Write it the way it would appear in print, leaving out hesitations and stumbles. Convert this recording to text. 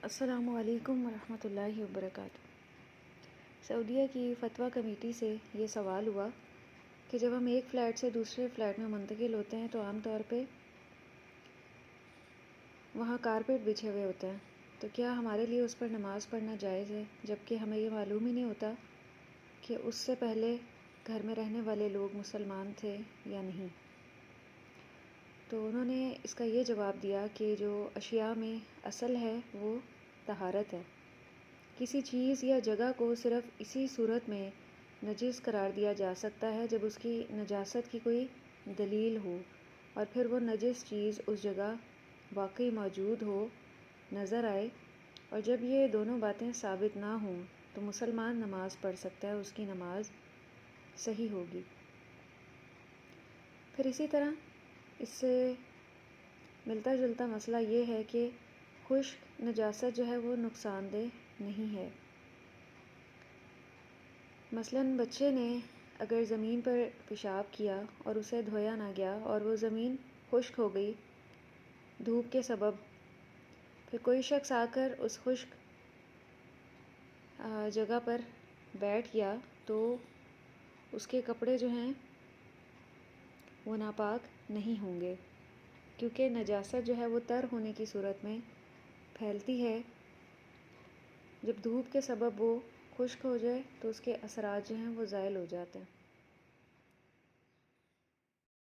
السلام علیکم ورحمۃ اللہ وبرکاتہ۔ سعودیہ کی فتویٰ کمیٹی سے یہ سوال ہوا کہ جب ہم ایک فلیٹ سے دوسرے فلیٹ میں منتقل ہوتے ہیں تو عام طور پہ وہاں کارپیٹ بچھے ہوئے ہوتے ہیں، تو کیا ہمارے لیے اس پر نماز پڑھنا جائز ہے، جبکہ ہمیں یہ معلوم ہی نہیں ہوتا کہ اس سے پہلے گھر میں رہنے والے لوگ مسلمان تھے یا نہیں؟ تو انہوں نے اس کا یہ جواب دیا کہ جو اشیاء میں اصل ہے وہ طہارت ہے۔ کسی چیز یا جگہ کو صرف اسی صورت میں نجس قرار دیا جا سکتا ہے جب اس کی نجاست کی کوئی دلیل ہو اور پھر وہ نجس چیز اس جگہ واقعی موجود ہو، نظر آئے، اور جب یہ دونوں باتیں ثابت نہ ہوں تو مسلمان نماز پڑھ سکتا ہے، اس کی نماز صحیح ہوگی۔ پھر اسی طرح اس سے ملتا جلتا مسئلہ یہ ہے کہ خشک نجاست جو ہے وہ نقصان دہ نہیں ہے۔ مثلاً بچے نے اگر زمین پر پیشاب کیا اور اسے دھویا نہ گیا اور وہ زمین خشک ہو گئی دھوپ کے سبب، پھر کوئی شخص آ کر اس خشک جگہ پر بیٹھ گیا تو اس کے کپڑے جو ہیں وہ ناپاک نہیں ہوں گے، کیونکہ نجاست جو ہے وہ تر ہونے کی صورت میں پھیلتی ہے۔ جب دھوپ کے سبب وہ خشک ہو جائے تو اس کے اثرات جو ہیں وہ زائل ہو جاتے ہیں۔